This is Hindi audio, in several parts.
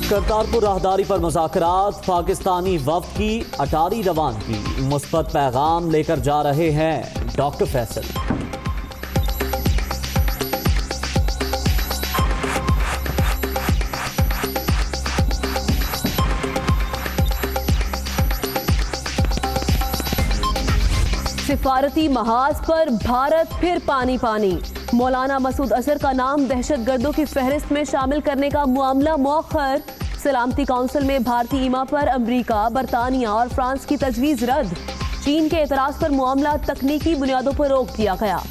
करतारपुर राहदारी पर मुज़ाकरात, पाकिस्तानी वफ़द की अटारी रवानगी, मुस्बत पैगाम लेकर जा रहे हैं डॉक्टर फैसल। सिफारती महाज पर भारत फिर पानी पानी। मौलाना मसूद अजहर का नाम दहशतगर्दों की फहरिस्त में शामिल करने का मामला मौखर। सलामती काउंसिल में भारतीय ईमा पर अमरीका, बरतानिया और फ्रांस की तजवीज़ रद्द। चीन के एतराज़ पर मामला तकनीकी बुनियादों पर रोक दिया गया।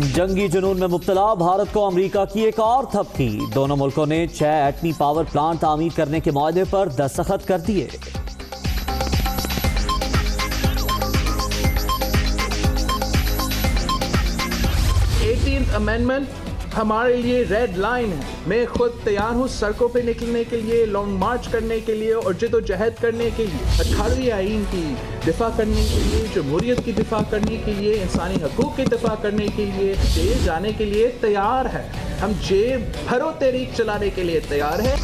जंगी जुनून में मुब्तला भारत को अमरीका की एक और थपकी। दोनों मुल्कों ने 6 एटमी पावर प्लांट तामीर करने के मुआहदे पर दस्तखत कर दिए। 18th अमेंडमेंट हमारे लिए रेड लाइन है। मैं खुद तैयार हूँ सड़कों पे निकलने के लिए, लॉन्ग मार्च करने के लिए और जद्दोजहद करने के लिए, 18वीं आईन की दिफा करने के लिए, जमहूरियत की दिफा करने के लिए, इंसानी हकूक़ की दिफा करने के लिए, जेल जाने के लिए तैयार है। हम जेल भरो तहरीक चलाने के लिए तैयार है।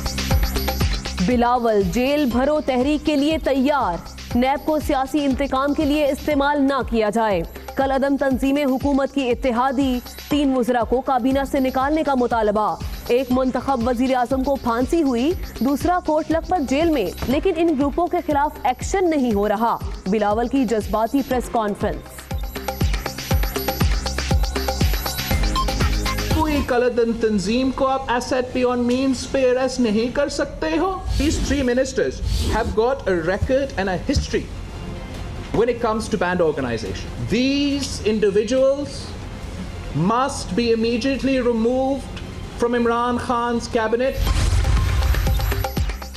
बिलावल जेल भरो तहरीक के लिए तैयार। नैब को सियासी इंतकाम के लिए इस्तेमाल ना किया जाए। कल अदम तंजीमें हुकूमत की इत्तेहादी, 3 वज़रा को काबीना से निकालने का मुतालबा। एक मुंतखब वजीर आजम को फांसी हुई, दूसरा कोट लखपत जेल में, लेकिन इन ग्रुपों के खिलाफ एक्शन नहीं हो रहा। बिलावल की जज्बाती प्रेस कॉन्फ्रेंस। कोई कलदन तंजीम को आप एसेट बियॉन्ड मींस पे अरेस्ट नहीं कर सकते हो। These 3 ministers have got a record and a history when it comes to banned organization. These individuals must be immediately removed from Imran Khan's cabinet.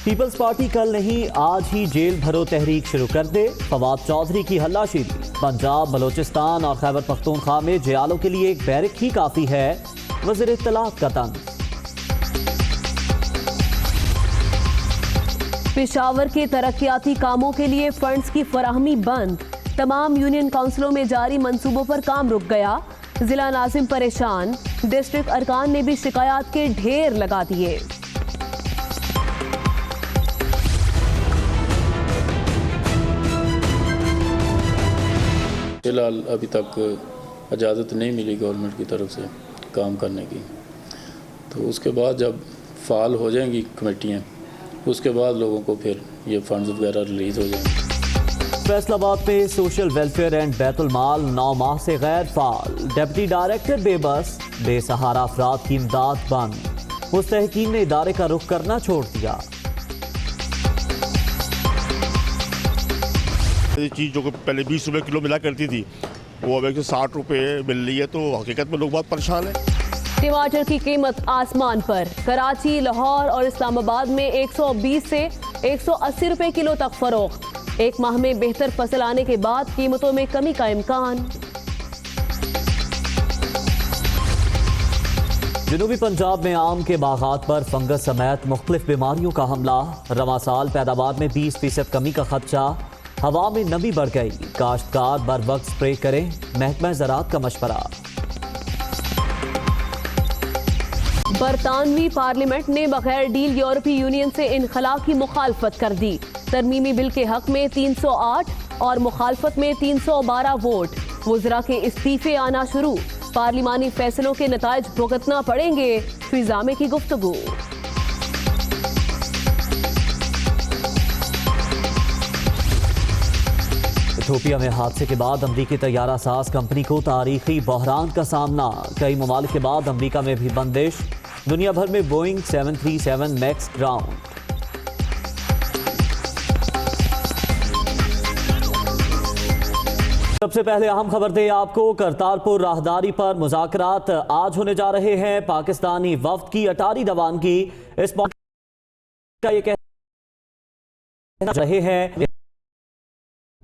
Peoples Party कल नहीं आज ही जेल भरो तहरीक शुरू कर दे। फवाद चौधरी की हल्लाशीरी। पंजाब, बलोचिस्तान और खैबर पख्तूनख्वा में जियालों के लिए एक बैरक ही काफी है, वज़ीर इत्तलात का तंज। पेशावर के तरक्याती कामों के लिए फंड्स की फराहमी बंद। तमाम यूनियन काउंसिलों में जारी मंसूबों पर काम रुक गया। जिला नाजिम परेशान। डिस्ट्रिक्ट अरकान ने भी शिकायत के ढेर लगा दिए। फिलहाल अभी तक इजाज़त नहीं मिली गवर्नमेंट की तरफ से काम करने की, तो उसके बाद जब फ़ाल हो जाएंगी कमेटियाँ, उसके बाद लोगों को फिर ये फंड्स वगैरह रिलीज़ हो जाएंगे। फैसलाबाद में सोशल वेलफेयर एंड बैतुल माल 9 माह से गैर फाल। डिप्टी डायरेक्टर बेबस, बेसहारा अफराद की इमदाद बंद। मुस्तहकीन ने इदारे का रुख करना छोड़ दिया। ये चीज़ जो पहले 20 रुपये किलो मिला करती थी, वो अब 160 रुपये मिल रही है, तो हकीकत में लोग बहुत परेशान हैं। टमाटर की कीमत आसमान पर। कराची, लाहौर और इस्लामाबाद में 120 से 180 रुपए किलो तक फरोख्त। एक माह में बेहतर फसल आने के बाद कीमतों में कमी का इम्कान। जनूबी पंजाब में आम के बागात पर फंगस समेत मुख्तलिफ बीमारियों का हमला। रवां साल पैदावार में 20% कमी का खदशा। हवा में नमी बढ़ गई, काश्तकार बर वक्त स्प्रे करें, महकमा ज़राअत का मशवरा। बरतानवी पार्लियामेंट ने बगैर डील यूरोपीय यूनियन से इनखला की मुखालफत कर दी। तरमीमी बिल के हक में 308 और मुखालफत में 312 वोट। वज़रा के इस्तीफे आना शुरू। पार्लिमानी फैसलों के नताइज भुगतना पड़ेंगे, फिजा में की गुफ्तगू। इथियोपिया में हादसे के बाद अमरीकी तैयारा साज कंपनी को तारीखी बहरान का सामना। कई ममालिक के बाद अमरीका में भी बंदिश। दुनिया भर में बोइंग 737 मैक्स ग्राउंड। सबसे पहले अहम खबर दें आपको। करतारपुर राहदारी पर मुज़ाकरात आज होने जा रहे हैं। पाकिस्तानी वफ़द की अटारी रवानगी। इस मौके का ये कहना रहे हैं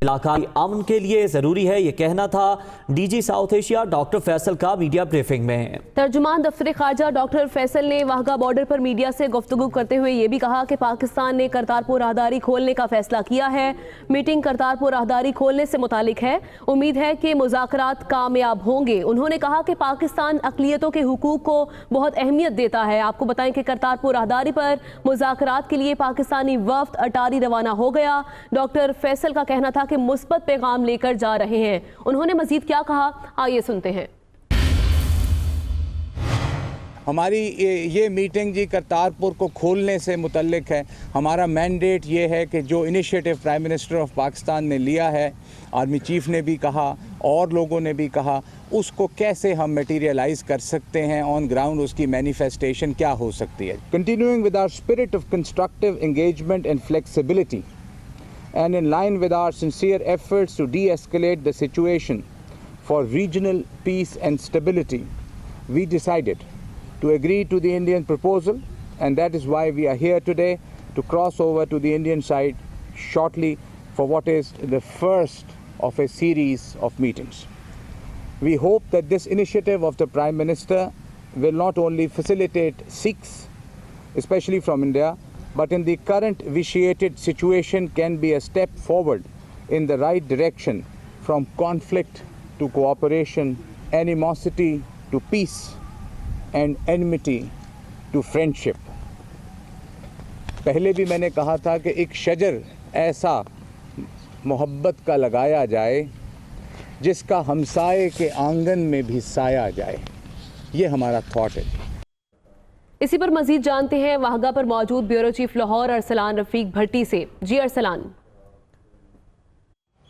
इलाकाई अमन के लिए जरूरी है, ये कहना था DG south Asia doctor Faisal का मीडिया ब्रीफिंग में। तर्जुमान दफ्तर खारजा डॉक्टर फैसल ने वाहगा बॉर्डर पर मीडिया से गुफ्तगू करते हुए ये भी कहा कि पाकिस्तान ने करतारपुर राहदारी खोलने का फैसला किया है। मीटिंग करतारपुर राहदारी खोलने से मुतालिक है। उम्मीद है कि मुज़ाकरात कामयाब होंगे। उन्होंने कहा कि पाकिस्तान अक़लियतों के हुकूक को बहुत अहमियत देता है। आपको बताएं कि करतारपुर राहदारी पर मुज़ाकरात के लिए पाकिस्तानी वफ्द अटारी रवाना हो गया। डॉक्टर फैसल का कहना था कि मुस्बत पैगाम लेकर जा रहे हैं। उन्होंने मजीद क्या कहा, आइए सुनते हैं। हमारी ये मीटिंग जी करतारपुर को खोलने से मुतल्लिक है। हमारा मैंडेट ये है कि जो initiative prime minister of Pakistan ने लिया है, आर्मी चीफ ने भी कहा और लोगों ने भी कहा, उसको कैसे हम मटीरियलाइज कर सकते हैं ऑन ग्राउंड, उसकी मैनिफेस्टेशन क्या हो सकती है। Continuing with our spirit of constructive engagement and flexibility and in line with our sincere efforts to de-escalate the situation for regional peace and stability, we decided to agree to the Indian proposal, and that is why we are here today to cross over to the Indian side shortly for what is the first of a series of meetings. We hope that this initiative of the Prime Minister will not only facilitate Sikhs, especially from India, but in the current vitiated situation can be a step forward in the right direction from conflict to cooperation, animosity to peace and enmity to friendship. पहले भी मैंने कहा था कि एक शजर ऐसा मोहब्बत का लगाया जाए जिसका हमसाये के आंगन में भी साया जाए, ये हमारा थॉट है। इसी पर मजीद जानते हैं वाहगा पर मौजूद ब्यूरो चीफ लाहौर अरसलान रफीक भट्टी से। जी अरसलान।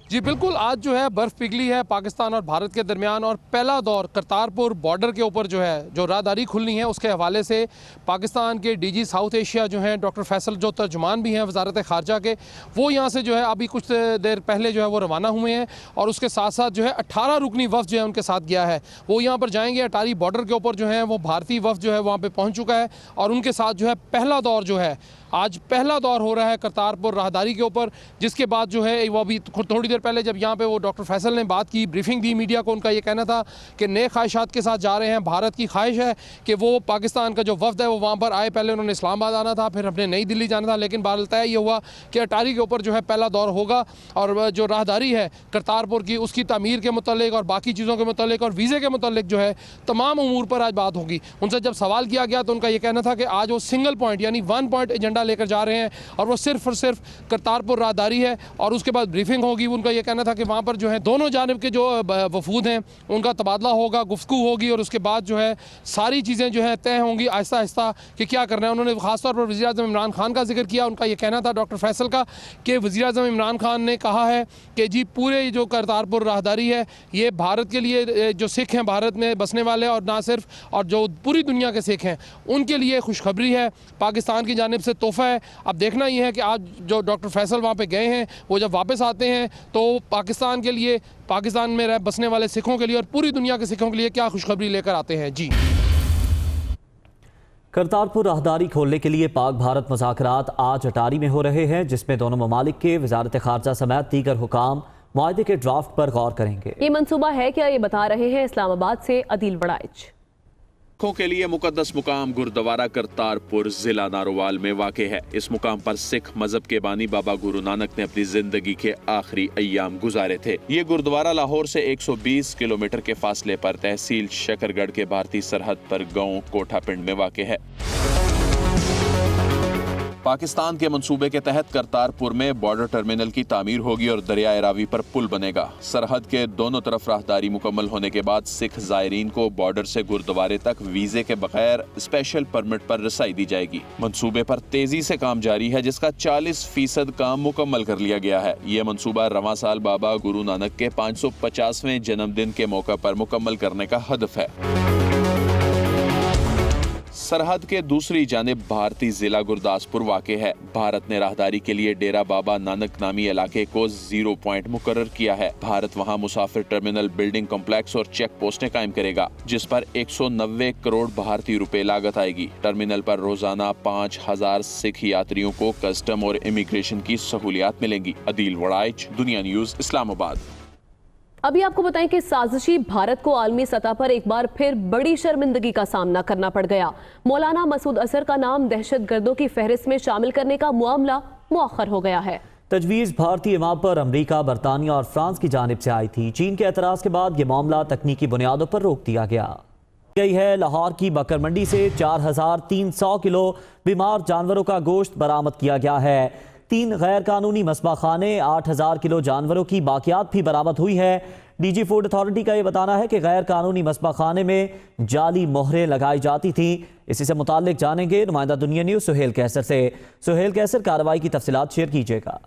जी बिल्कुल, आज जो है बर्फ़ पिघली है पाकिस्तान और भारत के दरमियान, और पहला दौर करतारपुर बॉर्डर के ऊपर जो है जो राहदारी खुलनी है उसके हवाले से पाकिस्तान के डीजी साउथ एशिया जो हैं डॉक्टर फैसल, जो तर्जुमान भी हैं वजारत ख़ारजा के, वो यहाँ से जो है अभी कुछ देर पहले जो है वो रवाना हुए हैं। और उसके साथ साथ जो है 18 रुकनी वफ़द जो है उनके साथ गया है, वो यहाँ पर जाएंगे। अटारी बॉर्डर के ऊपर जो है वो भारतीय वफ़द जो है वहाँ पर पहुँच चुका है, और उनके साथ जो है पहला दौर जो है आज पहला दौर हो रहा है करतारपुर राहदारी के ऊपर। जिसके बाद जो है वो अभी थोड़ी देर पहले जब यहाँ पे वो डॉक्टर फैसल ने बात की, ब्रीफिंग दी मीडिया को, उनका ये कहना था कि नए ख्वाहिशात के साथ जा रहे हैं। भारत की ख्वाहिश है कि वो पाकिस्तान का जो वफ्द है वो वहाँ पर आए। पहले उन्होंने इस्लामाबाद आना था, फिर अपने नई दिल्ली जाना था, लेकिन बहरहाल तय ये हुआ कि अटारी के ऊपर जो है पहला दौर होगा। और जो राहदारी है करतारपुर की, उसकी तमीर के मुतल्लिक और बाकी चीज़ों के मुतल्लिक और वीज़े के मुतल्लिक जो है तमाम उमूर पर आज बात होगी। उनसे जब सवाल किया गया तो उनका ये कहना था कि आज वो सिंगल पॉइंट यानी 1 पॉइंट एजेंडा लेकर जा रहे हैं, और वो सिर्फ और सिर्फ करतारपुर राहदारी है। और उसके बाद ब्रीफिंग होगी। उनका ये कहना था कि वहाँ पर जो है दोनों जानिब के जो वफूद हैं उनका तबादला होगा, गुफ्तगू होगी, और उसके बाद जो है सारी चीज़ें जो है तय होंगी आहिस्ता आहिस्ता कि क्या करना है। उन्होंने ख़ासतौर पर वज़ीर-ए-आज़म इमरान खान का जिक्र किया। उनका ये कहना था डॉक्टर फैसल का कि वज़ीर-ए-आज़म इमरान खान ने कहा है कि जी पूरे जो करतारपुर राहदारी है ये भारत के लिए, जो सिख हैं भारत में बसने वाले और ना सिर्फ, और जो पूरी दुनिया के सिख हैं उनके लिए खुशखबरी है, पाकिस्तान की जानिब से तोहफ़ा है। अब देखना ये है कि आज जो डॉक्टर फैसल वहाँ पे गए हैं वो जब वापस आते हैं तो पाकिस्तान के लिए, पाकिस्तान में बसने वाले सिखों के लिए और पूरी दुनिया के सिखों के लिए क्या खुशखबरी लेकर आते हैं। जी, करतारपुर राहदारी खोलने के लिए पाक भारत मुज़ाकरात आज अटारी में हो रहे हैं, जिसमें दोनों ममालिक के वजारत ख़ारजा समेत दीगर हुकाम मुआहदे के ड्राफ्ट पर गौर करेंगे। ये मंसूबा है क्या, ये बता रहे हैं इस्लामाबाद से अदील वड़ाइच। सिखों के लिए मुकद्दस मुकाम गुरुद्वारा करतारपुर जिला नारोवाल में वाक़े है। इस मुकाम पर सिख मजहब के बानी बाबा गुरु नानक ने अपनी जिंदगी के आखिरी अय्याम गुजारे थे। ये गुरुद्वारा लाहौर से 120 किलोमीटर के फासले पर तहसील शकरगढ़ के भारतीय सरहद पर गांव कोठा पिंड में वाक़े है। पाकिस्तान के मंसूबे के तहत करतारपुर में बॉर्डर टर्मिनल की तामीर होगी और दरियाए रावी पर पुल बनेगा। सरहद के दोनों तरफ राहदारी मुकम्मल होने के बाद सिख ज़ायरीन को बॉर्डर से गुरुद्वारे तक वीज़े के बगैर स्पेशल परमिट पर रसाई दी जाएगी। मंसूबे पर तेजी से काम जारी है, जिसका 40% काम मुकम्मल कर लिया गया है। ये मंसूबा रवां साल बाबा गुरु नानक के 550वें जन्मदिन के मौके पर मुकम्मल करने का हदफ है। सरहद के दूसरी जानिब भारतीय जिला गुरदासपुर वाक़े है। भारत ने राहदारी के लिए डेरा बाबा नानक नामी इलाके को 0 पॉइंट मुकर्रर किया है। भारत वहां मुसाफिर टर्मिनल, बिल्डिंग कॉम्प्लेक्स और चेक पोस्टें कायम करेगा, जिस पर 190 करोड़ भारतीय रुपए लागत आएगी। टर्मिनल पर रोजाना 5000 सिख यात्रियों को कस्टम और इमिग्रेशन की सहूलियात मिलेंगी। अदील वड़ाइच, दुनिया न्यूज, इस्लामाबाद। अभी आपको बताएं कि साजिशी भारत को आलमी सतह पर एक बार फिर बड़ी शर्मिंदगी का सामना करना पड़ गया। मौलाना मसूद अजहर का नाम दहशतगर्दों की फहरिस्त में शामिल करने का मामला मुअख्खर हो गया है। तजवीज़ भारतीय इमाम पर अमरीका, बरतानिया और फ्रांस की जानिब से आई थी। चीन के एतराज़ के बाद ये मामला तकनीकी बुनियादों पर रोक दिया गया है। लाहौर की बकर मंडी से 4300 किलो बीमार जानवरों का गोश्त बरामद किया गया है। 3 गैर कानूनी मसबा खाने, 8000 किलो जानवरों की बाकियात भी बरामद हुई है। डीजी फूड अथॉरिटी का यह बताना है कि गैर कानूनी मसबा खाने में जाली मोहरें लगाई जाती थी। इसी से मुताल्लिक जानेंगे नुमाइंदा दुनिया न्यूज़ सुहेल कैसर से। सुहेल कैसर, कार्रवाई की तफसीलात शेयर कीजिएगा।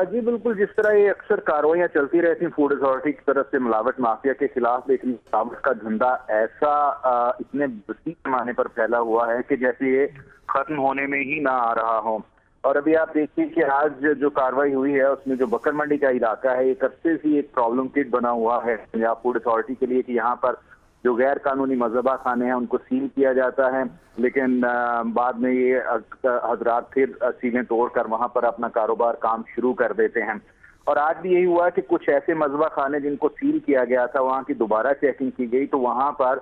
जी बिल्कुल, जिस तरह ये अक्सर कार्रवाइयां चलती रहती फूड अथॉरिटी की तरफ से मिलावट माफिया के खिलाफ, लेकिन मिलावट का धंधा ऐसा इतने वसी पैमाने पर फैला हुआ है कि जैसे ये खत्म होने में ही ना आ रहा हो। और अभी आप देखिए कि आज जो कार्रवाई हुई है उसमें जो बकर मंडी का इलाका है, ये कब से ही एक प्रॉब्लम किट बना हुआ है पंजाब फूड अथॉरिटी के लिए कि यहाँ पर जो गैर कानूनी मजहबा खाने हैं उनको सील किया जाता है, लेकिन बाद में ये हजरात फिर सीलें तोड़कर वहां पर अपना कारोबार काम शुरू कर देते हैं। और आज भी यही हुआ कि कुछ ऐसे मजहबा खाने जिनको सील किया गया था, वहां की दोबारा चेकिंग की गई तो वहां पर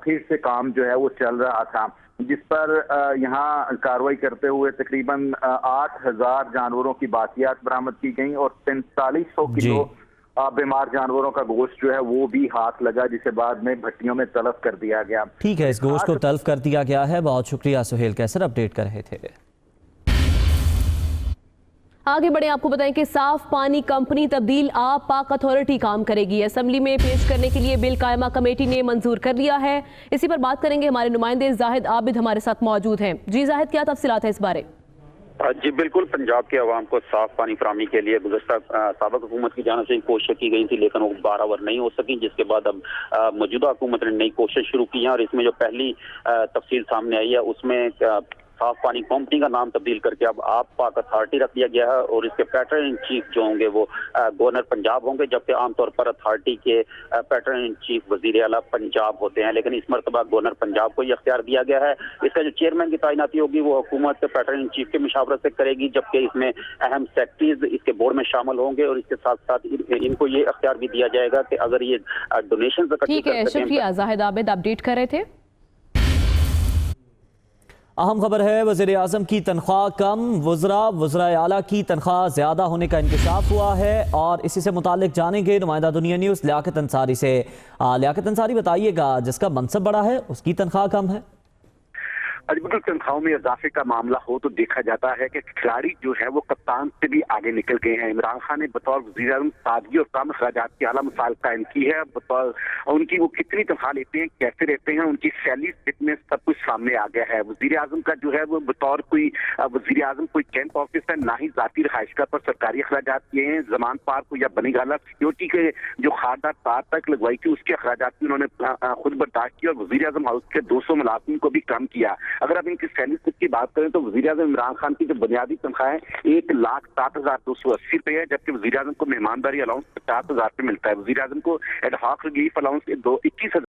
फिर से काम जो है वो चल रहा था, जिस पर यहाँ कार्रवाई करते हुए तकरीबन 8000 जानवरों की बाकियात बरामद की गई और 4500 किलो बीमार जानवरों का गोश्त जो है वो भी हाथ लगा, जिसे बाद में भट्टियों में तलब कर दिया गया। ठीक है, इस गोश्त को तलब कर दिया गया है। बहुत शुक्रिया सुहेल कैसर, अपडेट कर रहे थे। आगे बढ़े, आपको बताएं कि साफ पानी कंपनी तब्दील आब पाक अथॉरिटी काम करेगी। असेंबली में पेश करने के लिए बिल कायमा कमेटी ने मंजूर कर लिया है। इसी पर बात करेंगे, हमारे नुमाइंदे जाहिद आबिद हमारे साथ मौजूद हैं। जी जाहिद, क्या तफसीलात है इस बारे? जी बिल्कुल, पंजाब के अवाम को साफ पानी फराहमी के लिए गुज़श्ता साबिक़ हुकूमत की जानिब से कोशिश की गई थी, लेकिन वो बारआवर नहीं हो सकी, जिसके बाद अब मौजूदा हुकूमत ने नई कोशिश शुरू की है। और इसमें जो पहली तफसील सामने आई है उसमें साफ पानी कंपनी का नाम तब्दील करके अब आप पाक अथॉरिटी रख दिया गया है और इसके पैटर्न इन चीफ जो होंगे वो गवर्नर पंजाब होंगे, जबकि आमतौर पर अथॉरिटी के पैटर्न इन चीफ वजीर आला पंजाब होते हैं। लेकिन इस मरतबा गवर्नर पंजाब को यह अख्तियार दिया गया है। इसका जो चेयरमैन की तैनाती होगी वो हुकूमत पैटर्न इन चीफ के मुशावरत से करेगी, जबकि इसमें अहम सेक्रेटरीज इसके बोर्ड में शामिल होंगे और इसके साथ साथ इनको ये अख्तियार भी दिया जाएगा कि अगर ये डोनेशन। ठीक है, शुक्रिया जाहिद आबिद, अपडेट कर रहे थे। अहम खबर है, वज़ीर आज़म की तनख्वाह कम, वज़राए आला की तनख्वाह ज़्यादा होने का इंकशाफ हुआ है। और इसी से मुताल्लिक जानेंगे नुमाइंदा दुनिया न्यूज़ लियाकत अंसारी से। लियाकत अंसारी, बताइएगा, जिसका मनसब बड़ा है उसकी तनख्वाह कम है? बिल्कुल, तनख्वाहों में इजाफे का मामला हो तो देखा जाता है कि खिलाड़ी जो है वो कप्तान से भी आगे निकल गए हैं। इमरान खान ने बतौर वज़ीर-ए-आज़म सादगी और कम अखराजात की आला मिसाल कायम की है। बतौर उनकी वो कितनी तनख्वाह लेते हैं, कैसे रहते हैं, उनकी सैलरी स्लिप में सब कुछ सामने आ गया है। वज़ीर-ए-आज़म का जो है वो बतौर कोई वज़ीर-ए-आज़म कोई कैंप ऑफिसर, ना ही जाती रहायशगाह पर सरकारी अखराजात किए हैं। जमान पार्क या बनीगाला सिक्योरिटी के जो खारदार तार तक लगवाई थी उसके अखराजात भी उन्होंने खुद बर्दाश्त किया और वज़ीर-ए-आज़म हाउस के 200 मुलाजिम को भी कम किया। अगर आप इनकी सैलरी स्लिप की बात करें तो वज़ीर-ए-आज़म इमरान खान की जो बुनियादी तनख्वाह है 1,07,280 रुपये है, जबकि वज़ीर-ए-आज़म को मेहमानदारी अलाउंस 50,000 रुपये मिलता है। वज़ीर-ए-आज़म को एडहॉक रिलीफ अलाउंस 21,000